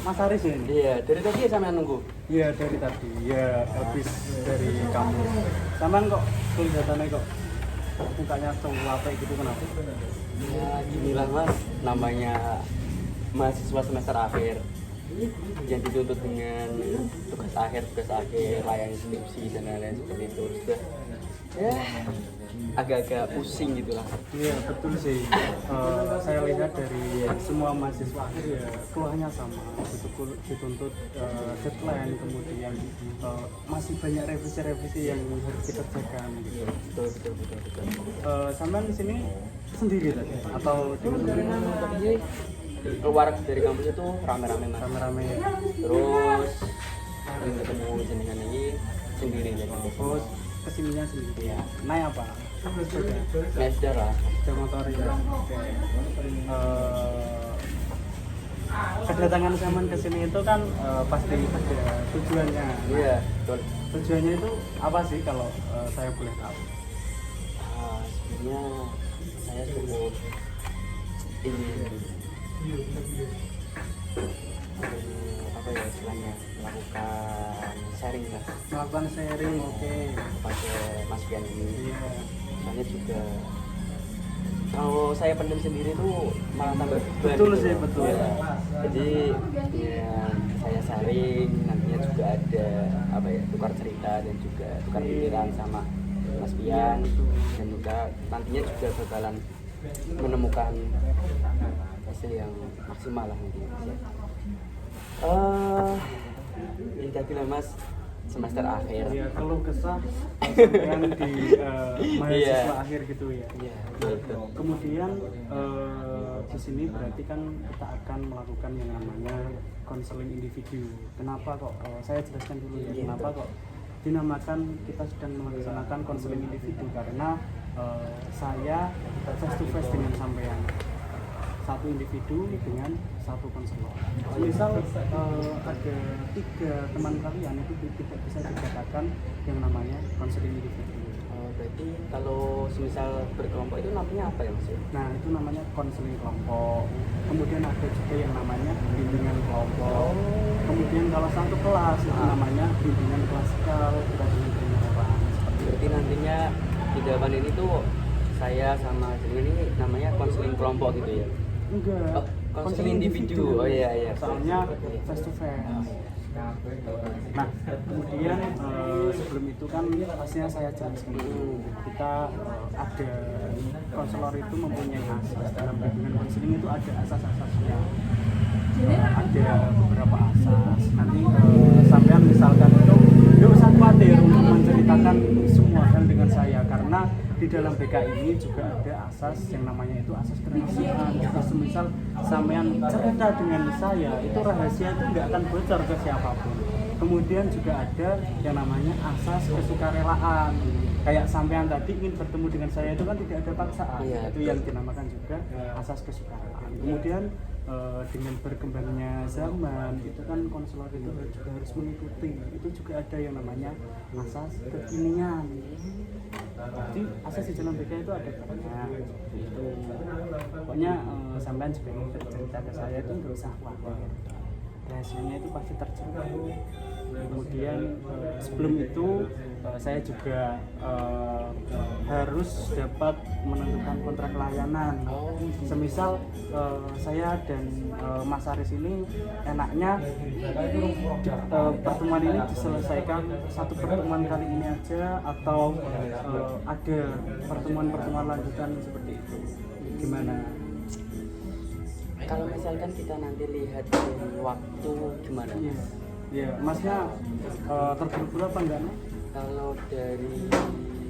Mas Aris ya? Iya, dari tadi ya sampean nunggu. Iya dari tadi. Ya habis dari kamu. Sampean kok kelihatannya kok mukanya capek gitu kenapa? Ya ginilah Mas, namanya mahasiswa semester akhir yang dituntut dengan tugas akhir, layani skripsi dan lain-lain seperti itu. Sudah ya agak-agak pusing gitulah. Iya betul sih. Saya lihat dari semua mahasiswa akhir ya keluhannya sama, dituntut deadline, kemudian masih banyak revisi yang harus dikerjakan gitu. Betul. Sampean di sini sendiri tadi atau di Tadi keluar dari kampus itu rame-rame Mas. rame-rame? Terus ketemu jenengan ini sendiri jadi. Terus kesininya sendiri. Iya. Naik apa? Sepeda. Ya sudah lah. Sepeda motor ya. Oke. Kedatangan zaman ke sini itu kan pasti ada tujuannya. Iya, betul. Tujuannya itu apa sih kalau saya boleh tahu? Sebenarnya saya cukup ingin apa ya istilahnya melakukan sharing lah Melakukan sharing, oke. kepada Mas Pian ini. Iya. Soalnya juga kalau saya pendem sendiri tuh malah tambah beban. Betul gitu sih, loh. betul. Ya. Jadi ya saya sharing, nantinya juga ada apa ya tukar cerita dan juga tukar pikiran sama Mas Pian, dan juga nantinya juga bakalan menemukan hasil yang maksimal lah nanti. Ini tadi lah Mas, semester akhir. Iya, kalau kesah sampean di mahasiswa Iya. akhir gitu ya. Iya, betul. Kemudian di sini berarti kan kita akan melakukan yang namanya konseling individu. Kenapa kok saya jelaskan dulu ya. Iya, Kenapa kok dinamakan kita sedang melaksanakan konseling individu, karena saya face to face dengan sampean, satu individu dengan satu konselor. Misal ada 3 teman kalian itu tidak bisa dikatakan yang namanya konseling individu. Berarti kalau semisal berkelompok itu namanya apa ya Mas? Nah itu namanya konseling kelompok. Kemudian ada juga yang namanya bimbingan kelompok. Kemudian kalau satu kelas itu namanya bimbingan klasikal, kita dengan orang. Berarti nantinya di depan ini tuh saya sama jenengan ini namanya konseling kelompok gitu ya? Enggak. Oh, konseling individu. Oh iya. Soalnya face to face. Nah, kemudian sebelum itu kan pastinya saya jelaskan dulu. Kita ada konselor itu mempunyai asas. Dalam bimbingan konseling itu ada asas-asasnya. Ada beberapa asas. Nanti sampean misalkan itu nggak usah khawatir untuk menceritakan semua hal dengan saya, karena di dalam BK ini juga ada asas yang namanya itu asas kerahasiaan. Jadi semisal sampean cerita dengan saya, itu rahasia itu nggak akan bocor ke siapapun. Kemudian juga ada yang namanya asas kesukarelaan. Kayak sampean tadi ingin bertemu dengan saya itu kan tidak ada paksaan. Iya, Itu yang dinamakan juga asas kesukarelaan. Kemudian dengan berkembangnya zaman itu kan konselor itu juga harus mengikuti. Itu juga ada yang namanya asas kekinian. Jadi asas di dalam BK itu ada banyak. Itu pokoknya sampean juga ingin bercerita ke saya itu nggak usah khawatir. Rahasianya itu pasti terjaga. Kemudian sebelum itu saya juga harus dapat menentukan kontrak layanan. Semisal saya dan Mas Aris ini enaknya pertemuan ini diselesaikan satu pertemuan kali ini aja, atau ada pertemuan-pertemuan lanjutan seperti itu. Gimana? Kalau misalkan kita nanti lihat dari waktu gimana? Iya, Masnya terburu-buru apa enggak nih? Kalau dari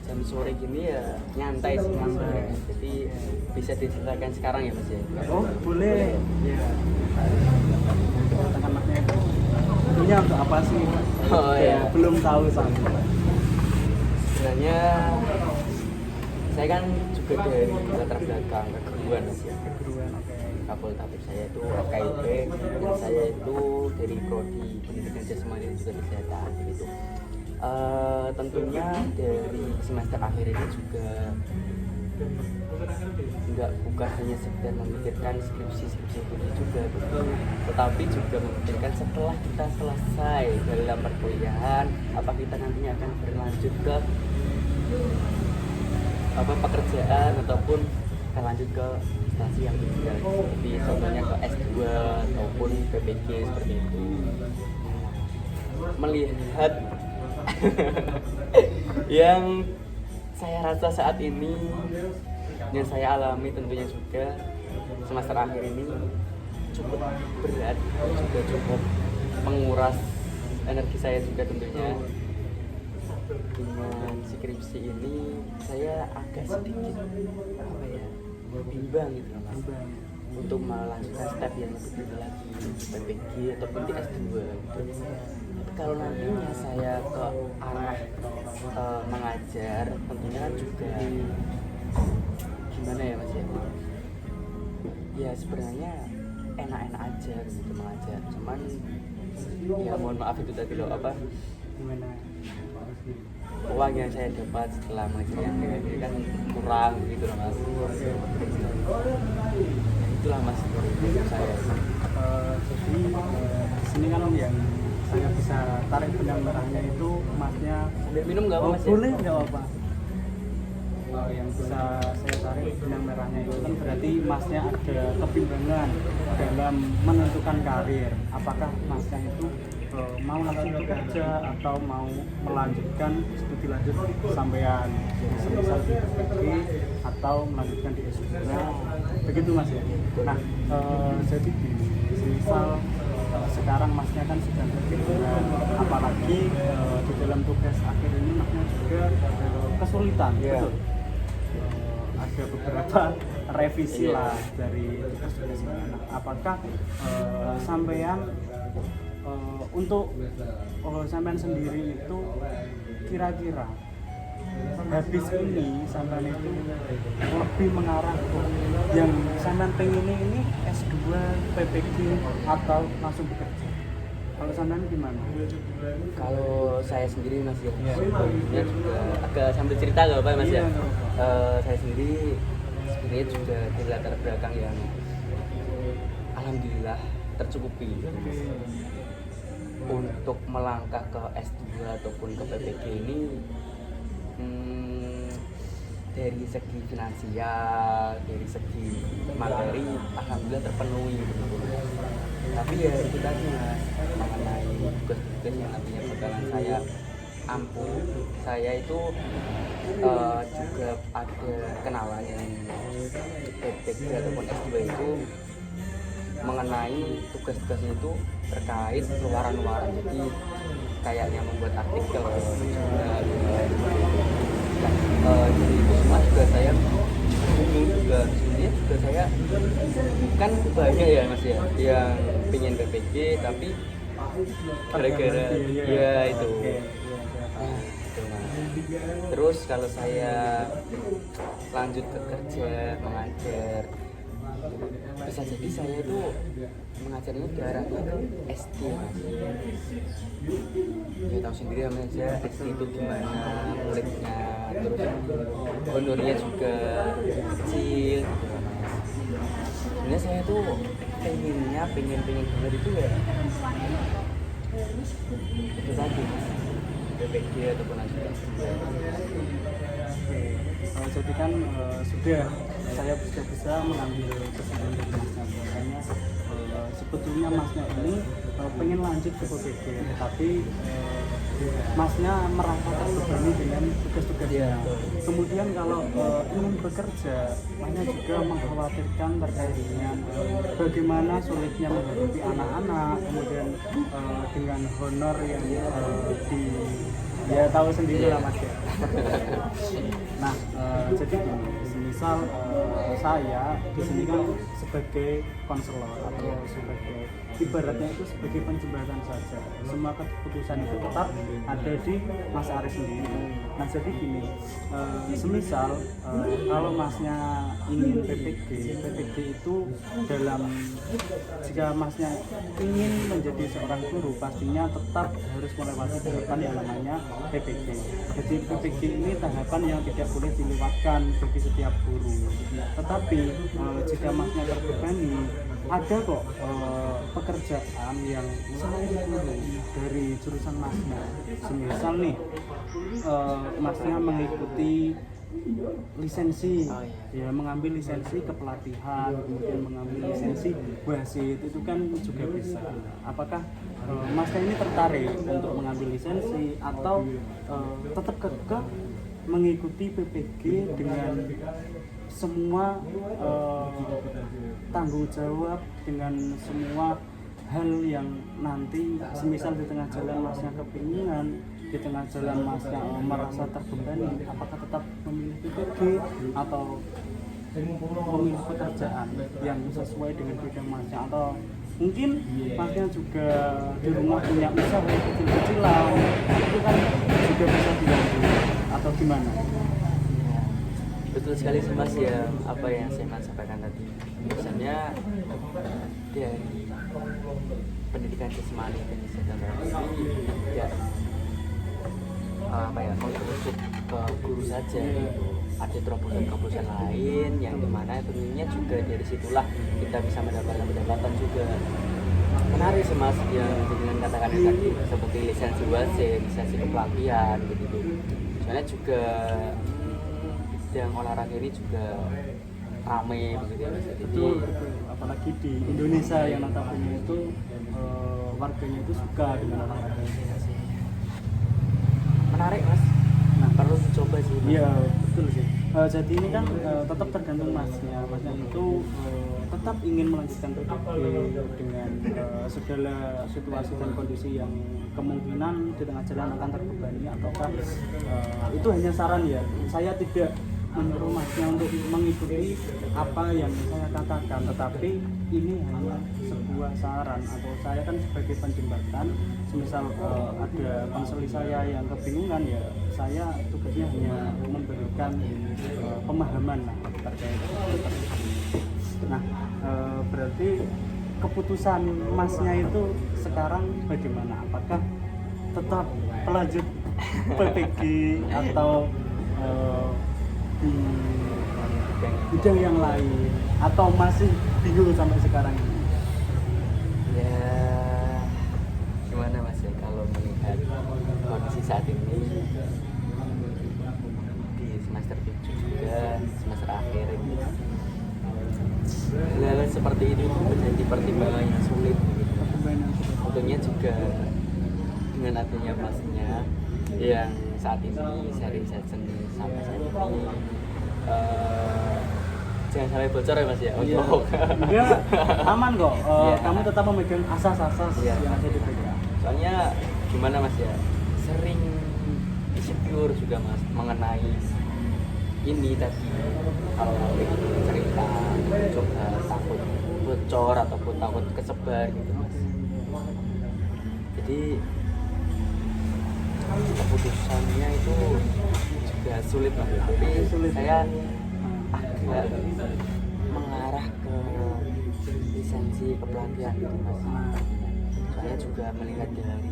jam sore gini ya nyantai sih Mas. Jadi bisa diceritakan sekarang ya Mas ya? Oh boleh. Iya. Katakan Masnya itu itunya untuk apa sih? Oh ya. Belum tahu sama. Sebenarnya saya kan juga dari latar belakang keguruan Mas ya. Keguruan, oke. Fakultatif saya itu FKIP dan saya itu dari prodi pendidikan jasmani dan juga kesehatan gitu. Tentunya dari semester akhir ini juga bukan hanya sekedar memikirkan skripsi ini juga gitu, tetapi juga memikirkan setelah kita selesai dalam perkuliahan, apa kita nantinya akan berlanjut ke pekerjaan ataupun akan lanjut ke instansi yang tinggal, seperti contohnya ke S2 ataupun PPG seperti itu. Melihat yang saya rasa saat ini yang saya alami tentunya juga semester akhir ini cukup berat, juga cukup menguras energi saya juga tentunya. Dengan skripsi ini saya agak sedikit bimbang gitu mas, untuk melanjutkan step yang lebih tinggi lagi, PPG ataupun di S2 gitu. Kalau nantinya saya ke arah mengajar, tentunya kan juga gimana ya mas ya sebenarnya enak-enak aja gitu mengajar, cuman ya mohon maaf itu tadi loh gimana uang yang saya dapat setelah mengajar yang ini kan kurang gitu loh mas. Itulah mas dari saya. Jadi di sini kan yang saya bisa tarik benang merahnya itu masnya minum nggak apa mas? Boleh nggak apa? Yang bisa saya tarik benang merahnya itu kan berarti masnya ada kebimbangan dalam menentukan karir. Apakah masnya itu mau langsung bekerja atau mau melanjutkan studi lanjut sampean, semisal di PPG atau melanjutkan di S2, begitu mas ya. Nah jadi semisal sekarang masnya kan sedang berpikiran, apalagi di dalam tugas akhir ini masnya juga kesulitan, betul. Ada beberapa revisi lah dari tugas-tugas ini. Nah, apakah sampean untuk sampean sendiri itu kira-kira habis ini sampean itu lebih mengarah ke yang sampean pengen ini S2, PPG atau langsung bekerja? Kalau sampean gimana? Kalau saya sendiri mas ya, sebenarnya juga agak sambil cerita nggak apa mas ya? Saya sendiri sebenarnya juga di latar belakang yang alhamdulillah tercukupi untuk melangkah ke S2 ataupun ke PPG ini. Dari segi finansial, dari segi materi alhamdulillah terpenuhi gitu. Tapi ya itu tadi mas, mengenai tugas-tugas yang nantinya bakalan saya ampuh, saya itu juga ada kenalan yang PPG ataupun S2 itu mengenai tugas-tugasnya itu terkait luaran-luaran, jadi kayaknya membuat artikel jadi itu semua juga saya bingung juga. Sebenarnya juga saya kan banyak ya mas ya yang pengen PPG tapi gara-gara ya itu terus kalau saya lanjut ke kerja mengajar, bisa jadi saya itu mengajarnya ke arahnya ke SD mas. Ya tahu sendiri ya mas ya, SD itu gimana muridnya, terus honornya juga kecil gitu mas. Sebenarnya saya tuh pengen banget itu ya itu tadi mas, PPG ataupun lanjut S2. Jadi kan sudah saya bisa mengambil kesimpulan dari masnya bahwasanya sebetulnya masnya ini pengen lanjut ke PPG, tapi masnya merasa terbebani dengan tugas-tugasnya. Kemudian kalau ingin bekerja, masnya juga mengkhawatirkan terkait dengan bagaimana sulitnya menghidupi anak-anak, kemudian dengan honor yang ya tahu sendiri lah mas ya. Nah jadi gini, semisal saya di sini kan sebagai konselor atau sebagai ibaratnya itu sebagai penjembatan saja, semua keputusan itu tetap ada di Mas Aris sendiri. Nah jadi gini, semisal kalau masnya ingin PPG itu jika masnya ingin menjadi seorang guru pastinya tetap harus melewati tahapan yang namanya PPG. Jadi PPG ini tahapan yang tidak boleh dilewatkan bagi setiap guru. Tetapi jika masnya terbebani, ada kok pekerjaan yang selain guru dari jurusan masnya. Semisal nih masnya mengikuti lisensi, ya mengambil lisensi kepelatihan, kemudian mengambil lisensi wasit, itu kan juga bisa. Apakah masnya ini tertarik untuk mengambil lisensi atau tetap kekeh mengikuti PPG dengan semua tanggung jawab, dengan semua hal yang nanti semisal di tengah jalan masnya kepinginan, di tengah jalan masnya merasa terbebani, apakah tetap memilih PPG atau memilih pekerjaan yang sesuai dengan bidang masnya, atau mungkin masnya juga di rumah punya usaha kecil-kecilan, itu kan juga bisa dibantu atau gimana? Betul sekali sih Mas, ya apa yang saya sampaikan tadi. Misalnya dari pendidikan jasmani dan kesehatan ini ya apa ya, untuk ke guru saja, ada terobosan-terobosan lain yang dimana tentunya juga dari situlah kita bisa mendapatkan pendapatan juga. Menarik sih Mas yang dengan katakan tadi seperti lisensi wasit, lisensi kepelatihan gitu. Soalnya juga bidang olahraga ini juga ramai begitu ya Mas. Betul, apalagi di Indonesia yang notabene itu warganya itu suka dengan olahraga. Menarik Mas, nah perlu dicoba sih Mas. Iya betul sih. Jadi ini kan tetap tergantung masnya itu tetap ingin melanjutkan PPG dengan segala situasi dan kondisi yang kemungkinan di tengah jalan akan terbebani, ataukah itu hanya saran ya. Saya tidak menyuruh masnya untuk mengikuti apa yang saya katakan, tetapi ini hanya sebuah saran, atau saya kan sebagai penjembatan. Semisal ada konseli saya yang kebingungan, ya saya tugasnya hanya memberikan pemahaman terkait itu. Nah berarti keputusan masnya itu sekarang bagaimana? Apakah tetap pelanjut PPG atau di bidang yang lain, atau masih bingung sampai sekarang ini? Ya gimana Mas ya, kalau melihat kondisi saat ini di semester 7 juga, semester akhir ini, hal seperti ini menjadi pertimbangan yang sulit gitu. Tentunya juga dengan adanya Masnya yang saat ini sharing session sampai saat ini, jangan sampai bocor ya Mas ya. Iya. Enggak, aman kok. Iya. Kamu tetap memegang asas-asas Iya. yang ada di pegang. Soalnya gimana Mas ya, sering insecure juga Mas mengenai ini tadi, kalau cerita coba takut bocor ataupun takut kesebar gitu Mas. Jadi keputusannya itu juga sulit Mas, tapi saya agak mengarah ke lisensi kepelatihan gitu Mas. Soalnya juga melihat dari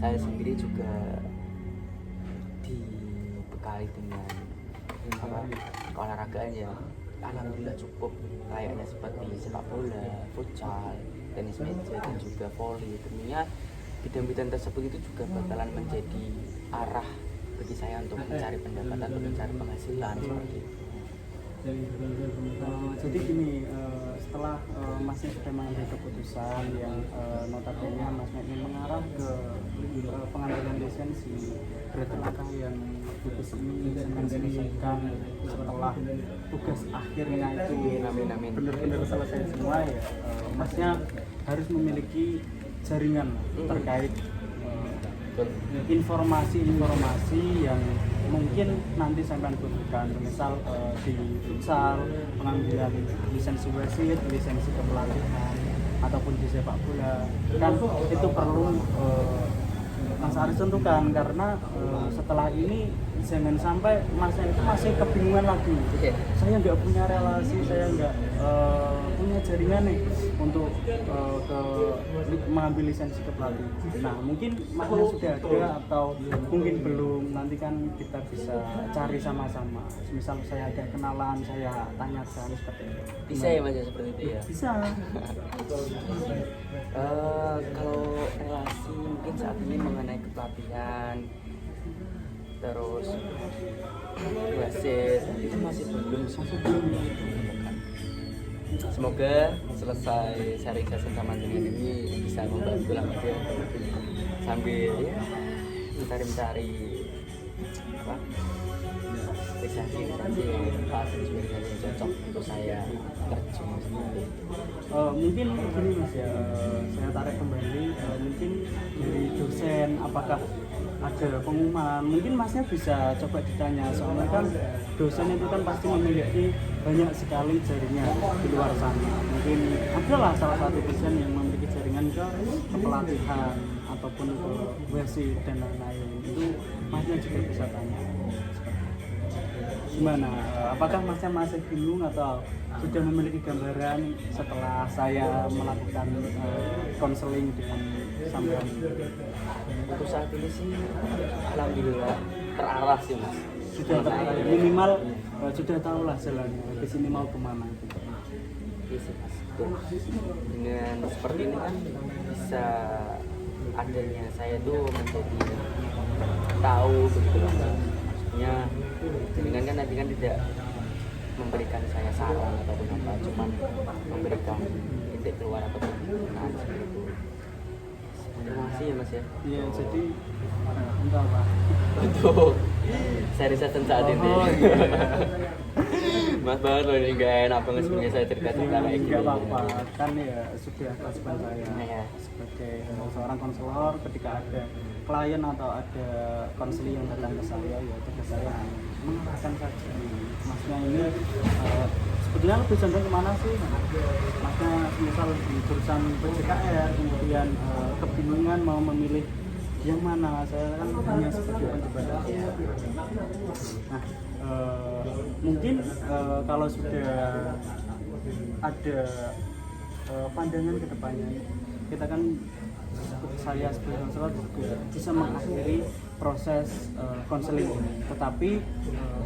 saya sendiri juga dibekali dengan keolahragaan yang alhamdulillah cukup, layaknya seperti sepak bola, futsal, tenis meja, dan juga voli. Tentunya bidang-bidang tersebut itu juga bakalan menjadi arah bagi saya untuk mencari pendapatan, untuk mencari penghasilan seperti itu. Jadi gini, setelah masnya sudah mengambil keputusan yang notabene masnya ingin mengarah ke pengambilan lisensi, berarti langkah yang tugas ini akan diselesaikan setelah tugas akhirnya itu benar-benar selesai semua ya. Masnya harus memiliki jaringan terkait informasi-informasi yang mungkin nanti sampai butuhkan, misal di futsal, pengambilan lisensi wasit, lisensi kepelatihan, ataupun di sepak bola, kan itu perlu Mas Aris tentukan, karena setelah ini jangan sampai masnya itu masih kebingungan lagi. Saya nggak punya relasi, saya nggak punya jaringan nih untuk mengambil lisensi ke pelatih. Nah mungkin masnya sudah ada atau mungkin belum, nanti kan kita bisa cari sama-sama. Misal saya ada kenalan, saya tanyakan seperti itu. Bisa ya Mas ya seperti itu ya? Bisa. Kalau relasi mungkin saat ini mengenai kepelatihan terus wasit itu masih belum menemukan. Semoga selesai sharing session sama dengan ini bisa membantu lah Mas ya, sambil ya mencari apa spesialisasi yang pas yang cocok untuk saya terjun sendiri. Mungkin gini Mas ya, saya tarik kembali, mungkin dari dosen apakah ada pengumuman, mungkin Masnya bisa coba ditanya, soalnya kan dosen itu kan pasti memiliki banyak sekali jaringan di luar sana. Mungkin adalah salah satu dosen yang memiliki jaringan ke kepelatihan ataupun ke wasit dan lain-lain, itu Masnya juga bisa tanya. Gimana? Apakah Masnya masih bingung atau sudah memiliki gambaran setelah saya melakukan konseling dengan sampean? Untuk saat ini sih alhamdulillah terarah sih Mas. Sudah terarah, minimal sudah tahu lah jalannya ke sini mau kemana gitu. Iya sih Mas. Dengan seperti ini kan bisa adanya saya tuh menjadi tahu begitu loh. Maksudnya jaringan kan nanti kan tidak memberikan saya saran ataupun apa, cuman memberikan titik keluar atau penggunaan seperti itu. Terima kasih ya Mas ya. Iya, jadi untuk apa? Untuk seri session saat ini. Oh, iya. Mas banget loh, ini gak enak banget sebenarnya saya cerita-cerita kayak gini. Gak apa-apa, kan ya sudah kewajiban saya Iya. sebagai seorang konselor, ketika ada klien atau ada konseling yang datang ke saya, ya tugas saya hanya mengarahkan saja. Masnya ini sebetulnya lebih condong kemana sih? Masnya misal di jurusan PJKR, kemudian kebingungan mau memilih yang mana, saya kan hanya sebagai penjembatani. Nah, mungkin kalau sudah ada pandangan ke depannya, kita kan saya sebagai konselor juga bisa mengakhiri proses konseling ini, tetapi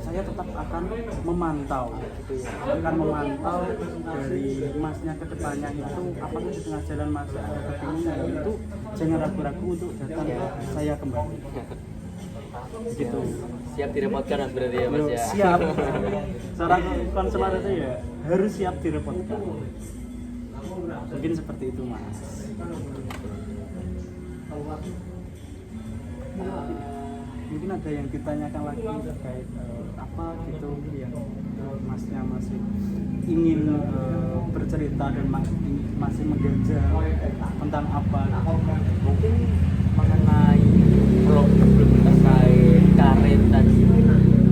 saya tetap akan memantau dari Masnya ke depannya itu, apakah di tengah jalan Masnya ada kebingungan, itu jangan ragu-ragu untuk datang ke saya kembali. Gitu. Siap direpotkan Mas berarti ya Mas ya. Siap. Seorang konselor itu ya harus siap direpotkan. Mungkin seperti itu Mas. Mungkin ada yang ditanyakan lagi terkait apa gitu yang Masnya masih ingin bercerita dan masih mengganjal tentang apa? Mungkin mengenai problem terkait karir tadi,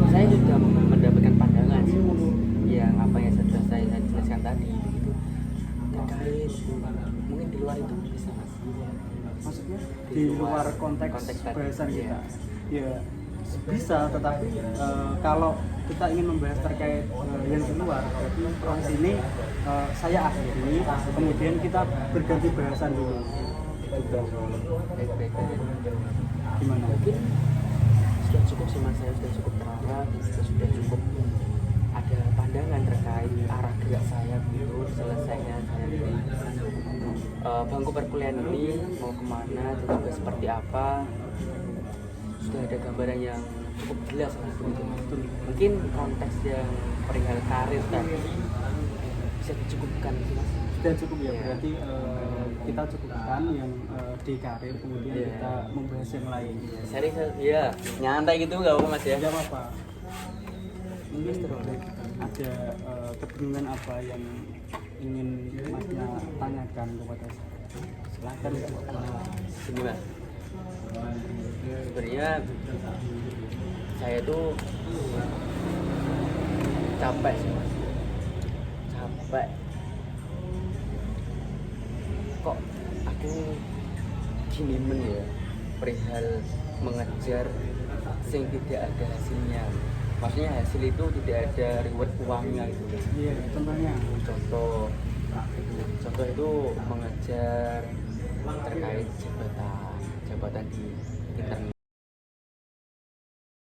saya sudah mendapatkan pandangan sih Mas, yang apa yang sudah saya jelaskan tadi gitu. Terkait mungkin di luar itu bisa Mas. Maksudnya di luar konteks bahasan kita, ya bisa, tetapi kalau kita ingin membahas terkait yang di luar, berarti di sini saya akhiri, kemudian kita berganti bahasan dulu. Baik-baik aja. Gimana? Mungkin sudah cukup sih Mas, saya sudah cukup terarah, sudah cukup ada pandangan terkait arah gerak saya gitu, selesainya saya di bangku perkuliahan ini mau kemana dan juga seperti apa, sudah ada gambaran yang cukup jelas lah begitu. Mungkin konteks yang perihal karir tadi bisa dicukupkan sih Mas. Sudah cukup ya, berarti kita cukupkan yang di karir, kemudian kita membahas yang lain. Serius ya, nyantai gitu nggak apa Mas ya? Tidak apa-apa. Mungkin ada kebingungan apa yang ingin Masnya tanyakan kepada saya? Silakan. Gini Mas, sebenarnya saya tuh capek sih Mas, capek. Kok aku gini men ya, perihal mengejar sing tidak ada hasilnya. Maksudnya hasil itu tidak ada reward uangnya gitu. Iya, contohnya. Contoh itu mengejar terkait jabatan di internet